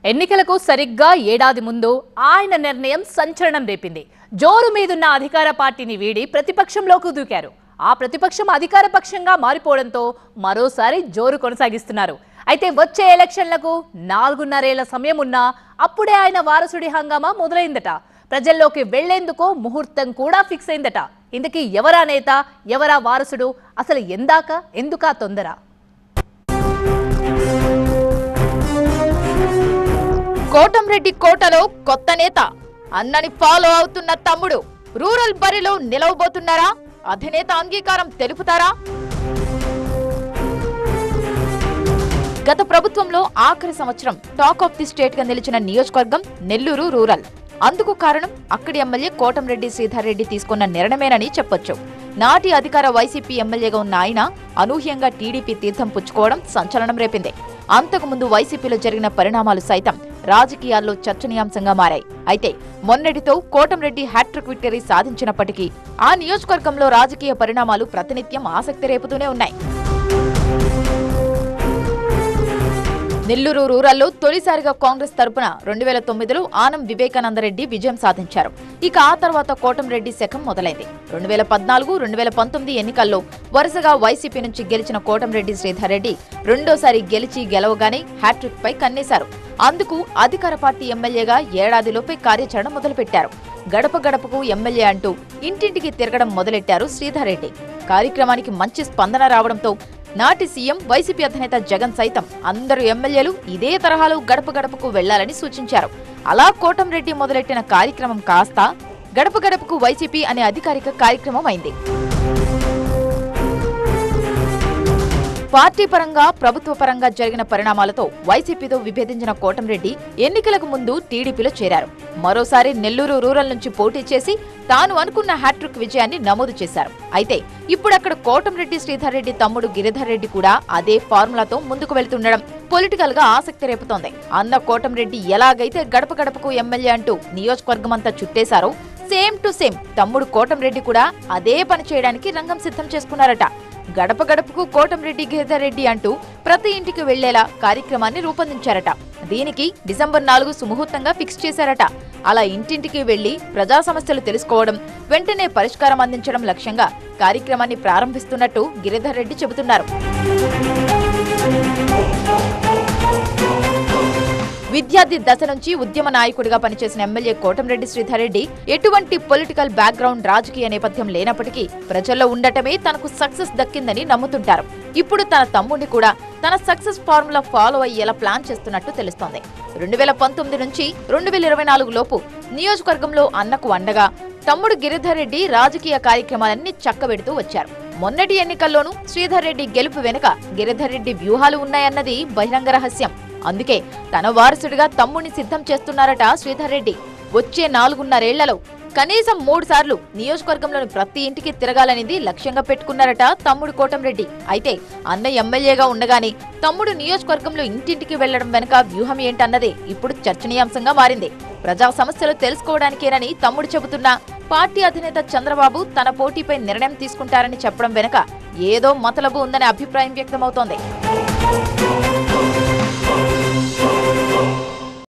ఎన్నికలకు సరిగ్గా ఏడాది ముందు ఆయన నిర్ణయం సంచలనం రేపింది. జోరు మీదున్న అధికార పార్టీని వీడి ప్రతిపక్షంలోకి దూకారు. ఆ ప్రతిపక్షం అధికార పక్షంగా మారిపోవడంతో మరోసారి జోరు కొనసాగిస్తున్నారు. అయితే వచ్చే ఎలక్షన్లకు 4.5 ఏళ్ల సమయం ఉన్నా అప్పుడే ఆయన వారసుడి హంగామా మొదలైందట. ప్రజల్లోకి వెళ్లేందుకు ముహూర్తం కూడా ఫిక్స్ అయిందట. ఇందుకీ ఎవరా నేత, ఎవరా వారసుడు, అసలు ఎందుకా తొందర? కోటంరెడ్డి కోటలో కొత్త నేత, అన్నని ఫాలో అవుతున్న తమ్ముడు రూరల్ బరిలో నిలవబోతున్నారా? అధినేత అంగీకారం తెలుపుతారా? గత ప్రభుత్వంలో ఆఖరి సంవత్సరం టాక్ ఆఫ్ ది స్టేట్ గా నిలిచిన నియోజకవర్గం నెల్లూరు రూరల్. అందుకు కారణం అక్కడి ఎమ్మెల్యే కోటంరెడ్డి శ్రీధర్ రెడ్డి తీసుకున్న నిర్ణయమేనని చెప్పొచ్చు. నాటి అధికార వైసీపీ ఎమ్మెల్యేగా ఉన్న ఆయన అనూహ్యంగా టీడీపీ తీర్థం పుచ్చుకోవడం సంచలనం రేపింది. అంతకుముందు వైసీపీలో జరిగిన పరిణామాలు సైతం రాజకీయాల్లో చర్చనీయాంశంగా మారాయి. అయితే మొన్నటితో కోటంరెడ్డి హ్యాట్రిక్ విక్టరీ సాధించినప్పటికీ ఆ నియోజకవర్గంలో రాజకీయ పరిణామాలు ప్రతినిత్యం ఆసక్తి రేపుతూనే ఉన్నాయి. నెల్లూరు రూరల్లో తొలిసారిగా కాంగ్రెస్ తరపున 2009లో ఆనం వివేకానందరెడ్డి విజయం సాధించారు. ఇక ఆ తర్వాత కోటంరెడ్డి శకం మొదలైంది. 2014, 2019 ఎన్నికల్లో వరుసగా వైసీపీ నుంచి గెలిచిన కోటంరెడ్డి శ్రీధర్ రెడ్డి రెండోసారి గెలవగానే హ్యాట్రిక్ పై కన్నేశారు. అందుకు అధికార పార్టీ ఎమ్మెల్యేగా ఏడాదిలోపే కార్యాచరణ మొదలుపెట్టారు. గడప గడపకు ఎమ్మెల్యే అంటూ ఇంటింటికి తిరగడం మొదలెట్టారు శ్రీధర్ రెడ్డి. కార్యక్రమానికి మంచి స్పందన రావడంతో నాటి సీఎం వైసీపీ అధినేత జగన్ సైతం అందరూ ఎమ్మెల్యేలు ఇదే తరహాలో గడప గడపకు వెళ్లాలని సూచించారు. అలా కోటంరెడ్డి మొదలెట్టిన కార్యక్రమం కాస్త గడప గడపకు వైసీపీ అనే అధికారిక కార్యక్రమం అయింది. పార్టీ పరంగా, ప్రభుత్వ పరంగా జరిగిన పరిణామాలతో వైసీపీతో విభేదించిన కోటంరెడ్డి ఎన్నికలకు ముందు టీడీపీలో చేరారు. మరోసారి నెల్లూరు రూరల్ నుంచి పోటీ చేసి తాను అనుకున్న హ్యాట్రిక్ విజయాన్ని నమోదు చేశారు. అయితే ఇప్పుడక్కడ కోటంరెడ్డి శ్రీధర్ రెడ్డి తమ్ముడు గిరిధర్ రెడ్డి కూడా అదే ఫార్ములాతో ముందుకు వెళ్తుండడం పొలిటికల్ గా ఆసక్తి రేపుతోంది. అన్న కోటంరెడ్డి ఎలాగైతే గడప గడపకు ఎమ్మెల్యే అంటూ నియోజకవర్గమంతా చుట్టేశారో సేమ్ టు సేమ్ తమ్ముడు కోటంరెడ్డి కూడా అదే పని చేయడానికి రంగం సిద్ధం చేసుకున్నారట. గడప గడపకు కోటంరెడ్డి గిరిధర్ రెడ్డి అంటూ ప్రతి ఇంటికి వెళ్లేలా కార్యక్రమాన్ని రూపొందించారట. దీనికి డిసెంబర్ 4 సుముహూర్తంగా ఫిక్స్ చేశారట. అలా ఇంటింటికి వెళ్లి ప్రజా సమస్యలు తెలుసుకోవడం, వెంటనే పరిష్కారం అందించడం లక్ష్యంగా కార్యక్రమాన్ని ప్రారంభిస్తున్నట్టు గిరిధర్ రెడ్డి చెబుతున్నారు. విద్యార్థి దశ నుంచి ఉద్యమ నాయకుడిగా పనిచేసిన ఎమ్మెల్యే కోటంరెడ్డి శ్రీధర్ రెడ్డి ఎటువంటి పొలిటికల్ బ్యాక్గ్రౌండ్, రాజకీయ నేపథ్యం లేనప్పటికీ ప్రజల్లో ఉండటమే తనకు సక్సెస్ దక్కిందని నమ్ముతుంటారు. ఇప్పుడు తన తమ్ముడిని కూడా తన సక్సెస్ ఫార్ములా ఫాలో అయ్యేలా ప్లాన్ చేస్తున్నట్టు తెలుస్తోంది. 2019 నుంచి 2024 లోపు నియోజకవర్గంలో అన్నకు అండగా తమ్ముడు గిరిధర్ రెడ్డి రాజకీయ కార్యక్రమాలన్నీ చక్కబెడుతూ వచ్చారు. మొన్నటి ఎన్నికల్లోనూ శ్రీధర్ రెడ్డి గెలుపు వెనుక గిరిధర్ రెడ్డి వ్యూహాలు ఉన్నాయన్నది బహిరంగ రహస్యం. అందుకే తన వారసుడిగా తమ్ముడిని సిద్ధం చేస్తున్నారట శ్రీధర్ రెడ్డి. వచ్చే 4.5 ఏళ్లలో కనీసం 3 సార్లు నియోజకవర్గంలోని ప్రతి ఇంటికి తిరగాలనేది లక్ష్యంగా పెట్టుకున్నారట తమ్ముడు కోటంరెడ్డి. అయితే అన్న ఎమ్మెల్యేగా ఉండగానే తమ్ముడు నియోజకవర్గంలో ఇంటింటికి వెళ్లడం వెనుక వ్యూహం ఏంటన్నదే ఇప్పుడు చర్చనీయాంశంగా మారింది. ప్రజా సమస్యలు తెలుసుకోవడానికేనని తమ్ముడు చెబుతున్నా పార్టీ అధినేత చంద్రబాబు తన పోటీపై నిర్ణయం తీసుకుంటారని చెప్పడం వెనుక ఏదో మతలబు ఉందనే అభిప్రాయం వ్యక్తమవుతోంది.